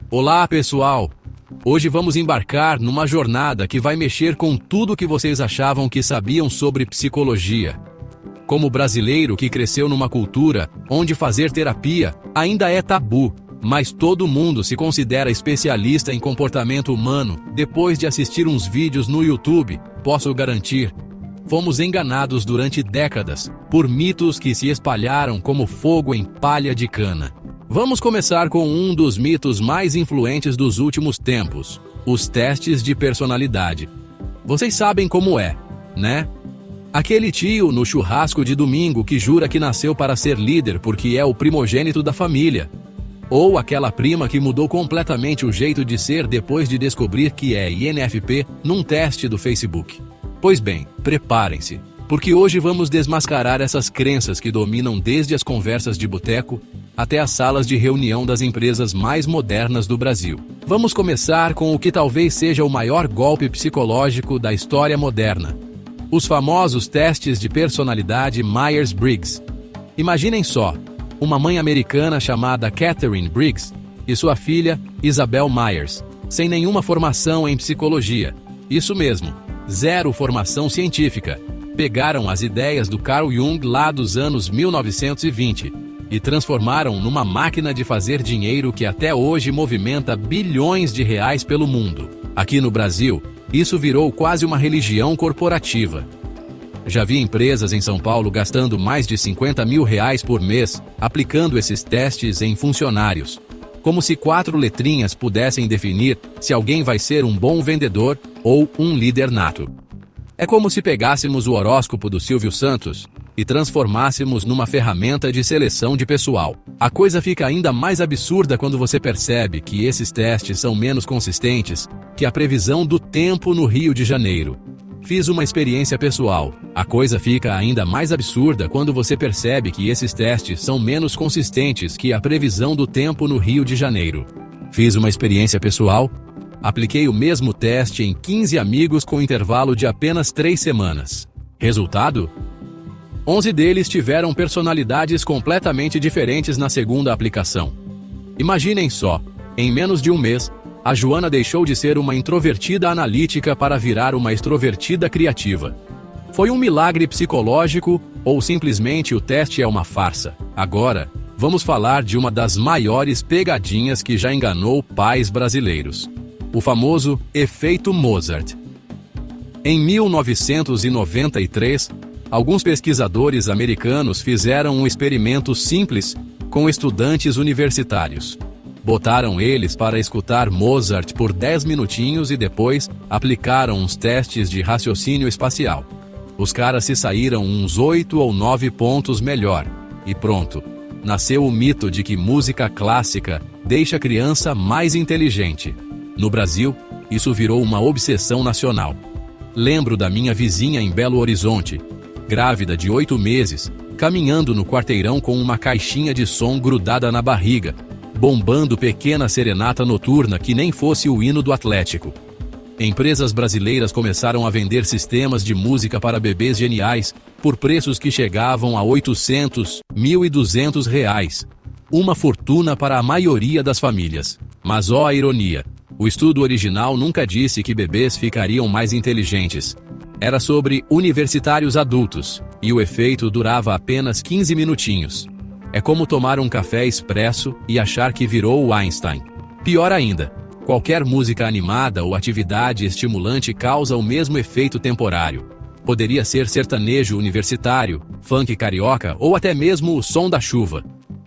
Olá, pessoal! Hoje vamos embarcar numa jornada que vai mexer com tudo que vocês achavam que sabiam sobre psicologia. Como brasileiro que cresceu numa cultura onde fazer terapia ainda é tabu, mas todo mundo se considera especialista em comportamento humano depois de assistir uns vídeos no YouTube, posso garantir. Fomos enganados durante décadas por mitos que se espalharam como fogo em palha de cana. Vamos começar com um dos mitos mais influentes dos últimos tempos: os testes de personalidade. Vocês sabem como é, né? Aquele tio no churrasco de domingo que jura que nasceu para ser líder porque é o primogênito da família. Ou aquela prima que mudou completamente o jeito de ser depois de descobrir que é INFP num teste do Facebook. Pois bem, preparem-se, porque hoje vamos desmascarar essas crenças que dominam desde as conversas de boteco até as salas de reunião das empresas mais modernas do Brasil. Vamos começar com o que talvez seja o maior golpe psicológico da história moderna: os famosos testes de personalidade Myers-Briggs. Imaginem só, uma mãe americana chamada Catherine Briggs e sua filha Isabel Myers, sem nenhuma formação em psicologia. Isso mesmo, zero formação científica. Pegaram as ideias do Carl Jung lá dos anos 1920 e transformaram numa máquina de fazer dinheiro que até hoje movimenta bilhões de reais pelo mundo. Aqui no Brasil, isso virou quase uma religião corporativa. Já vi empresas em São Paulo gastando mais de 50 mil reais por mês aplicando esses testes em funcionários, como se 4 letrinhas pudessem definir se alguém vai ser um bom vendedor ou um líder nato. É como se pegássemos o horóscopo do Silvio Santos e transformássemos numa ferramenta de seleção de pessoal. A coisa fica ainda mais absurda quando você percebe que esses testes são menos consistentes que a previsão do tempo no Rio de Janeiro. Fiz uma experiência pessoal. A coisa fica ainda mais absurda quando você percebe que esses testes são menos consistentes que a previsão do tempo no Rio de Janeiro. Fiz uma experiência pessoal. Apliquei o mesmo teste em 15 amigos com intervalo de apenas 3 semanas. Resultado? 11 deles tiveram personalidades completamente diferentes na segunda aplicação. Imaginem só, em menos de um mês, a Joana deixou de ser uma introvertida analítica para virar uma extrovertida criativa. Foi um milagre psicológico ou simplesmente o teste é uma farsa? Agora, vamos falar de uma das maiores pegadinhas que já enganou pais brasileiros: o famoso efeito Mozart. Em 1993, alguns pesquisadores americanos fizeram um experimento simples com estudantes universitários. Botaram eles para escutar Mozart por 10 minutinhos e depois aplicaram uns testes de raciocínio espacial. Os caras se saíram uns 8 ou 9 pontos melhor. E pronto, nasceu o mito de que música clássica deixa a criança mais inteligente. No Brasil, isso virou uma obsessão nacional. Lembro da minha vizinha em Belo Horizonte, grávida de 8 meses, caminhando no quarteirão com uma caixinha de som grudada na barriga, bombando pequena serenata noturna que nem fosse o hino do Atlético. Empresas brasileiras começaram a vender sistemas de música para bebês geniais por preços que chegavam a 800, 1.200 reais. Uma fortuna para a maioria das famílias. Mas ó a ironia, o estudo original nunca disse que bebês ficariam mais inteligentes. Era sobre universitários adultos, e o efeito durava apenas 15 minutinhos. É como tomar um café expresso e achar que virou o Einstein. Pior ainda, qualquer música animada ou atividade estimulante causa o mesmo efeito temporário. Poderia ser sertanejo universitário, funk carioca ou até mesmo o som da chuva.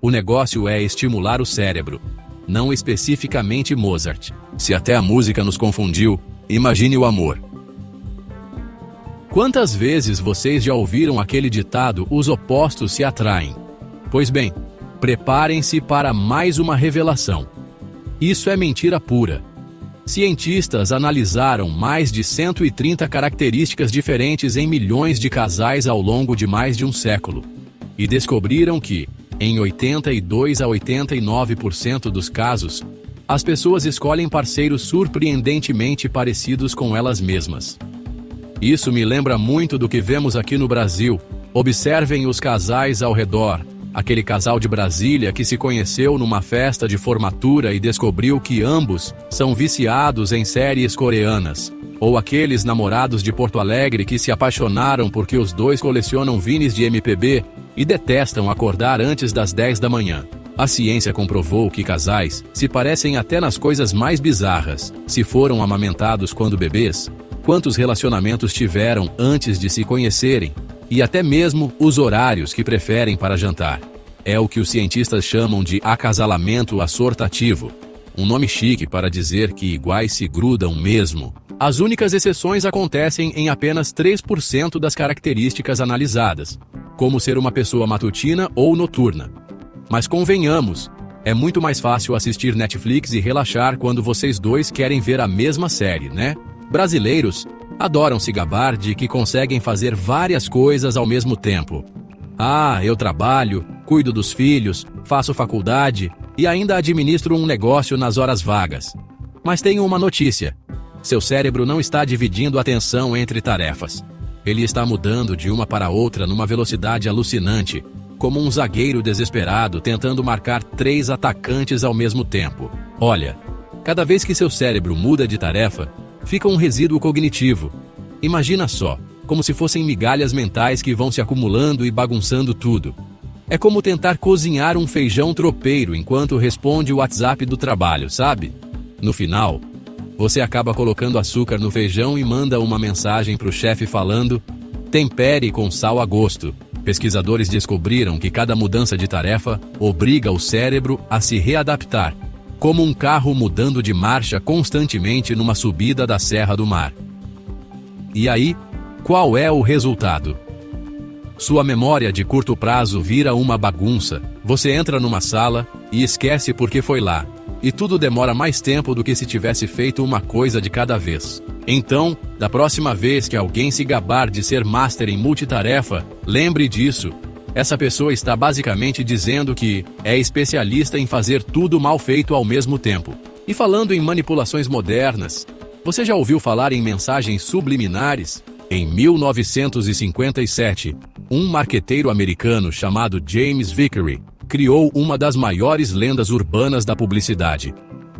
O negócio é estimular o cérebro, não especificamente Mozart. Se até a música nos confundiu, imagine o amor. Quantas vezes vocês já ouviram aquele ditado: os opostos se atraem? Pois bem, preparem-se para mais uma revelação. Isso é mentira pura. Cientistas analisaram mais de 130 características diferentes em milhões de casais ao longo de mais de um século. E descobriram que, em 82 a 89% dos casos, as pessoas escolhem parceiros surpreendentemente parecidos com elas mesmas. Isso me lembra muito do que vemos aqui no Brasil. Observem os casais ao redor. Aquele casal de Brasília que se conheceu numa festa de formatura e descobriu que ambos são viciados em séries coreanas. Ou aqueles namorados de Porto Alegre que se apaixonaram porque os dois colecionam vinis de MPB e detestam acordar antes das 10 da manhã. A ciência comprovou que casais se parecem até nas coisas mais bizarras. Se foram amamentados quando bebês, quantos relacionamentos tiveram antes de se conhecerem, e até mesmo os horários que preferem para jantar. É o que os cientistas chamam de acasalamento assortativo, um nome chique para dizer que iguais se grudam mesmo. As únicas exceções acontecem em apenas 3% das características analisadas, como ser uma pessoa matutina ou noturna. Mas convenhamos, é muito mais fácil assistir Netflix e relaxar quando vocês dois querem ver a mesma série, né? Brasileiros adoram se gabar de que conseguem fazer várias coisas ao mesmo tempo. Ah, eu trabalho, cuido dos filhos, faço faculdade e ainda administro um negócio nas horas vagas. Mas tenho uma notícia. Seu cérebro não está dividindo a atenção entre tarefas. Ele está mudando de uma para outra numa velocidade alucinante, como um zagueiro desesperado tentando marcar 3 atacantes ao mesmo tempo. Olha, cada vez que seu cérebro muda de tarefa, fica um resíduo cognitivo. Imagina só, como se fossem migalhas mentais que vão se acumulando e bagunçando tudo. É como tentar cozinhar um feijão tropeiro enquanto responde o WhatsApp do trabalho, sabe? No final, você acaba colocando açúcar no feijão e manda uma mensagem para o chefe falando: tempere com sal a gosto. Pesquisadores descobriram que cada mudança de tarefa obriga o cérebro a se readaptar, como um carro mudando de marcha constantemente numa subida da Serra do Mar. E aí, qual é o resultado? Sua memória de curto prazo vira uma bagunça. Você entra numa sala e esquece porque foi lá. E tudo demora mais tempo do que se tivesse feito uma coisa de cada vez. Então, da próxima vez que alguém se gabar de ser master em multitarefa, lembre disso. Essa pessoa está basicamente dizendo que é especialista em fazer tudo mal feito ao mesmo tempo. E falando em manipulações modernas, você já ouviu falar em mensagens subliminares? Em 1957, um marqueteiro americano chamado James Vickery criou uma das maiores lendas urbanas da publicidade.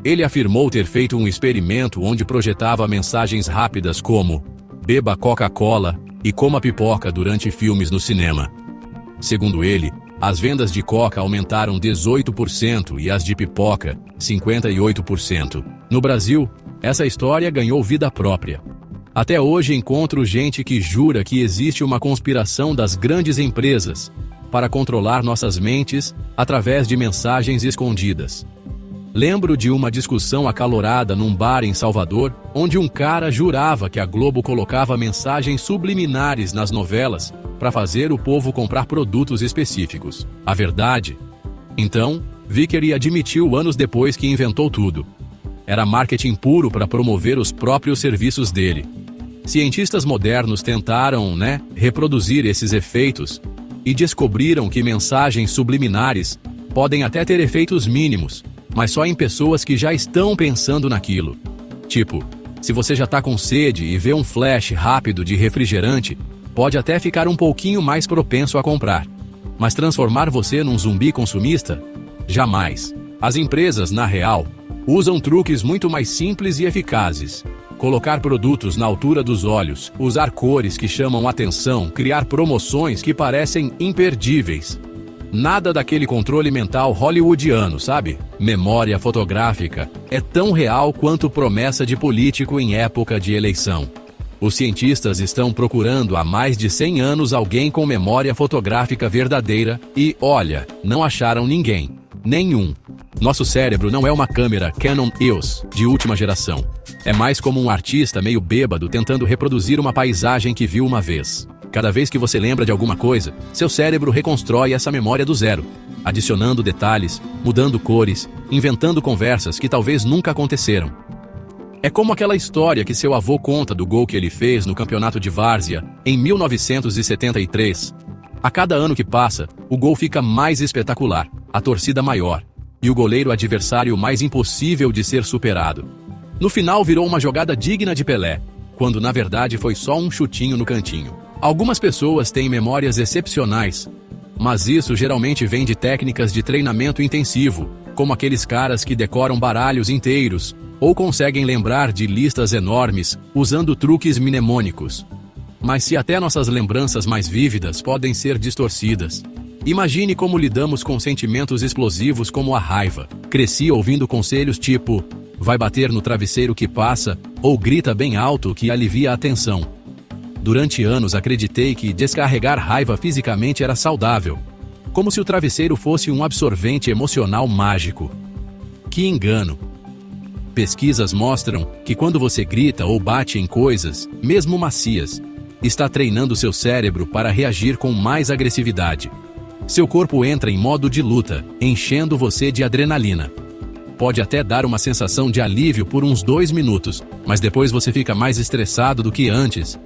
Ele afirmou ter feito um experimento onde projetava mensagens rápidas como "beba Coca-Cola" e "coma pipoca" durante filmes no cinema. Segundo ele, as vendas de Coca aumentaram 18% e as de pipoca, 58%. No Brasil, essa história ganhou vida própria. Até hoje encontro gente que jura que existe uma conspiração das grandes empresas para controlar nossas mentes através de mensagens escondidas. Lembro de uma discussão acalorada num bar em Salvador, onde um cara jurava que a Globo colocava mensagens subliminares nas novelas para fazer o povo comprar produtos específicos. A verdade? Então, Vickery admitiu anos depois que inventou tudo. Era marketing puro para promover os próprios serviços dele. Cientistas modernos tentaram, reproduzir esses efeitos e descobriram que mensagens subliminares podem até ter efeitos mínimos, mas só em pessoas que já estão pensando naquilo. Tipo, se você já está com sede e vê um flash rápido de refrigerante, pode até ficar um pouquinho mais propenso a comprar. Mas transformar você num zumbi consumista? Jamais. As empresas, na real, usam truques muito mais simples e eficazes. Colocar produtos na altura dos olhos, usar cores que chamam atenção, criar promoções que parecem imperdíveis. Nada daquele controle mental hollywoodiano, sabe? Memória fotográfica é tão real quanto promessa de político em época de eleição. Os cientistas estão procurando há mais de 100 anos alguém com memória fotográfica verdadeira e, olha, não acharam ninguém. Nenhum. Nosso cérebro não é uma câmera Canon EOS de última geração. É mais como um artista meio bêbado tentando reproduzir uma paisagem que viu uma vez. Cada vez que você lembra de alguma coisa, seu cérebro reconstrói essa memória do zero, adicionando detalhes, mudando cores, inventando conversas que talvez nunca aconteceram. É como aquela história que seu avô conta do gol que ele fez no campeonato de várzea em 1973. A cada ano que passa, o gol fica mais espetacular, a torcida maior, e o goleiro adversário mais impossível de ser superado. No final virou uma jogada digna de Pelé, quando na verdade foi só um chutinho no cantinho. Algumas pessoas têm memórias excepcionais, Mas isso geralmente vem de técnicas de treinamento intensivo, como aqueles caras que decoram baralhos inteiros, ou conseguem lembrar de listas enormes, usando truques mnemônicos. Mas se até nossas lembranças mais vívidas podem ser distorcidas, imagine como lidamos com sentimentos explosivos como a raiva. Cresci ouvindo conselhos tipo, vai bater no travesseiro que passa, ou grita bem alto que alivia a tensão. Durante anos acreditei que descarregar raiva fisicamente era saudável, como se o travesseiro fosse um absorvente emocional mágico. Que engano! Pesquisas mostram que quando você grita ou bate em coisas, mesmo macias, está treinando seu cérebro para reagir com mais agressividade. Seu corpo entra em modo de luta, enchendo você de adrenalina. Pode até dar uma sensação de alívio por uns 2 minutos, mas depois você fica mais estressado do que antes.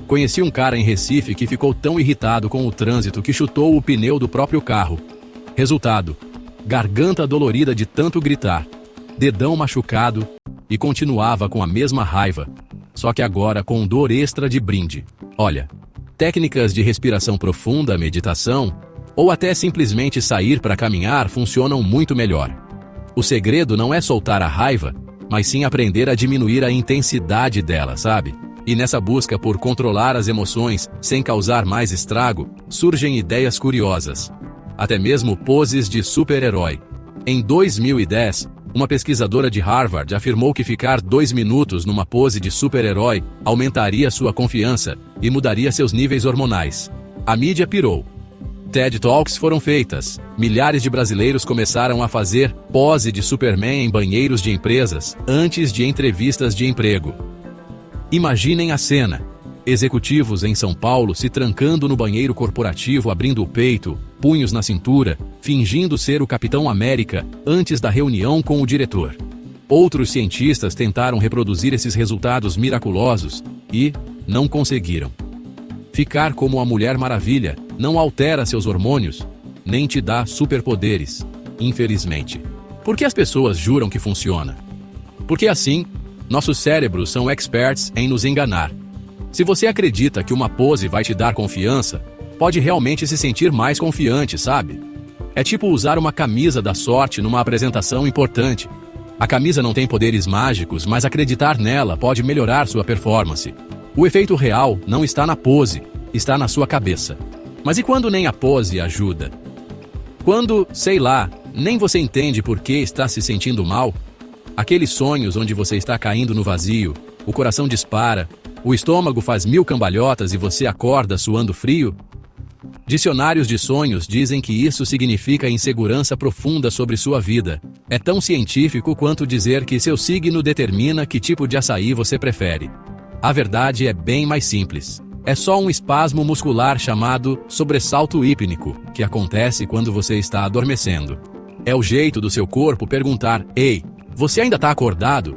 Conheci um cara em Recife que ficou tão irritado com o trânsito que chutou o pneu do próprio carro. Resultado: garganta dolorida de tanto gritar, dedão machucado, e continuava com a mesma raiva, só que agora com dor extra de brinde. Olha, técnicas de respiração profunda, meditação, ou até simplesmente sair para caminhar funcionam muito melhor. O segredo não é soltar a raiva, mas sim aprender a diminuir a intensidade dela, sabe? E nessa busca por controlar as emoções sem causar mais estrago, surgem ideias curiosas. Até mesmo poses de super-herói. Em 2010, uma pesquisadora de Harvard afirmou que ficar 2 minutos numa pose de super-herói aumentaria sua confiança e mudaria seus níveis hormonais. A mídia pirou. TED Talks foram feitas. Milhares de brasileiros começaram a fazer pose de Superman em banheiros de empresas antes de entrevistas de emprego. Imaginem a cena. Executivos em São Paulo se trancando no banheiro corporativo, abrindo o peito, punhos na cintura, fingindo ser o Capitão América antes da reunião com o diretor. Outros cientistas tentaram reproduzir esses resultados miraculosos e não conseguiram. Ficar como a Mulher Maravilha não altera seus hormônios, nem te dá superpoderes, infelizmente. Por que as pessoas juram que funciona? Porque assim, nossos cérebros são experts em nos enganar. Se você acredita que uma pose vai te dar confiança, pode realmente se sentir mais confiante, sabe? É tipo usar uma camisa da sorte numa apresentação importante. A camisa não tem poderes mágicos, mas acreditar nela pode melhorar sua performance. O efeito real não está na pose, está na sua cabeça. Mas e quando nem a pose ajuda? Quando, sei lá, nem você entende por que está se sentindo mal? Aqueles sonhos onde você está caindo no vazio, o coração dispara, o estômago faz 1000 cambalhotas e você acorda suando frio? Dicionários de sonhos dizem que isso significa insegurança profunda sobre sua vida. É tão científico quanto dizer que seu signo determina que tipo de açaí você prefere. A verdade é bem mais simples. É só um espasmo muscular chamado sobressalto hípnico, que acontece quando você está adormecendo. É o jeito do seu corpo perguntar: ei, você ainda está acordado?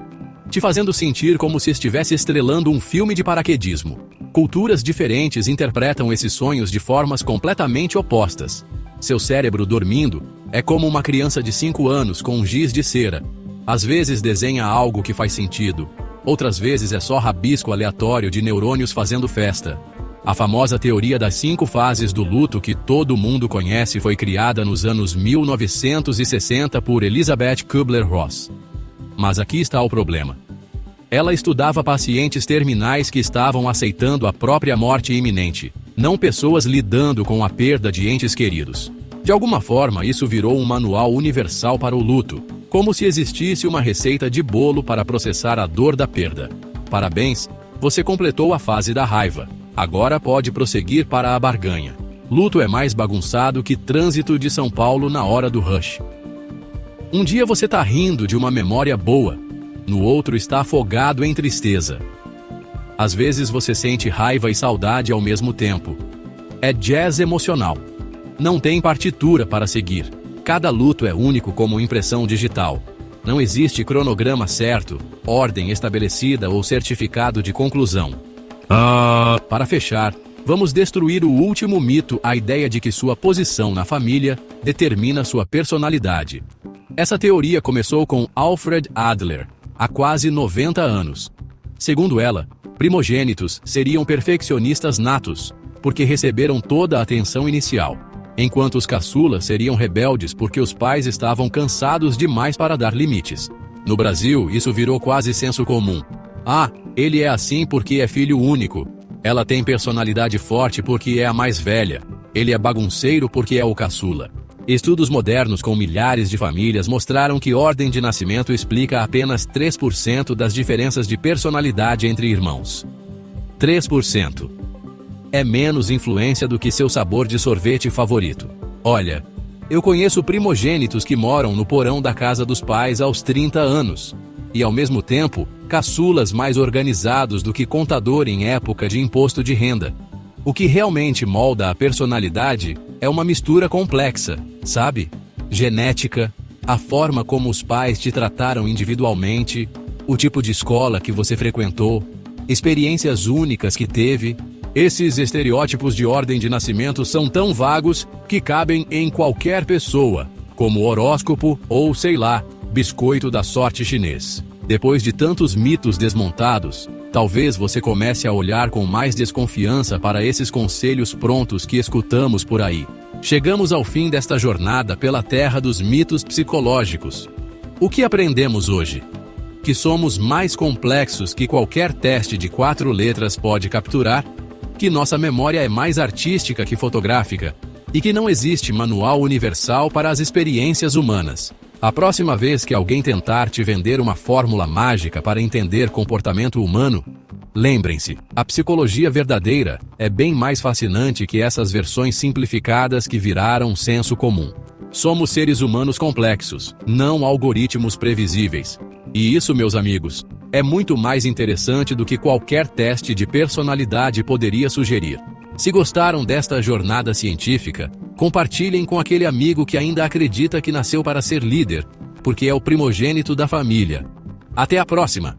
Te fazendo sentir como se estivesse estrelando um filme de paraquedismo. Culturas diferentes interpretam esses sonhos de formas completamente opostas. Seu cérebro dormindo é como uma criança de 5 anos com um giz de cera. Às vezes desenha algo que faz sentido, outras vezes é só rabisco aleatório de neurônios fazendo festa. A famosa teoria das 5 fases do luto que todo mundo conhece foi criada nos anos 1960 por Elizabeth Kubler-Ross. Mas aqui está o problema. Ela estudava pacientes terminais que estavam aceitando a própria morte iminente, não pessoas lidando com a perda de entes queridos. De alguma forma, isso virou um manual universal para o luto, como se existisse uma receita de bolo para processar a dor da perda. Parabéns, você completou a fase da raiva. Agora pode prosseguir para a barganha. Luto é mais bagunçado que trânsito de São Paulo na hora do rush. Um dia você está rindo de uma memória boa, no outro está afogado em tristeza. Às vezes você sente raiva e saudade ao mesmo tempo. É jazz emocional. Não tem partitura para seguir. Cada luto é único como impressão digital. Não existe cronograma certo, ordem estabelecida ou certificado de conclusão. Para fechar, vamos destruir o último mito, a ideia de que sua posição na família determina sua personalidade. Essa teoria começou com Alfred Adler, há quase 90 anos. Segundo ela, primogênitos seriam perfeccionistas natos, porque receberam toda a atenção inicial. enquanto os caçulas seriam rebeldes porque os pais estavam cansados demais para dar limites. No Brasil, isso virou quase senso comum. Ah, ele é assim porque é filho único. Ela tem personalidade forte porque é a mais velha. Ele é bagunceiro porque é o caçula. Estudos modernos com milhares de famílias mostraram que ordem de nascimento explica apenas 3% das diferenças de personalidade entre irmãos. 3%. É menos influência do que seu sabor de sorvete favorito. Olha, eu conheço primogênitos que moram no porão da casa dos pais aos 30 anos. E ao mesmo tempo, caçulas mais organizados do que contador em época de imposto de renda. O que realmente molda a personalidade é uma mistura complexa, sabe? Genética, a forma como os pais te trataram individualmente, o tipo de escola que você frequentou, experiências únicas que teve. Esses estereótipos de ordem de nascimento são tão vagos que cabem em qualquer pessoa, como horóscopo ou, sei lá, biscoito da sorte chinês. Depois de tantos mitos desmontados, talvez você comece a olhar com mais desconfiança para esses conselhos prontos que escutamos por aí. Chegamos ao fim desta jornada pela terra dos mitos psicológicos. O que aprendemos hoje? Que somos mais complexos que qualquer teste de 4 letras pode capturar, que nossa memória é mais artística que fotográfica e que não existe manual universal para as experiências humanas. A próxima vez que alguém tentar te vender uma fórmula mágica para entender comportamento humano, lembrem-se, a psicologia verdadeira é bem mais fascinante que essas versões simplificadas que viraram senso comum. Somos seres humanos complexos, não algoritmos previsíveis. E isso, meus amigos, é muito mais interessante do que qualquer teste de personalidade poderia sugerir. Se gostaram desta jornada científica, compartilhem com aquele amigo que ainda acredita que nasceu para ser líder, porque é o primogênito da família. Até a próxima!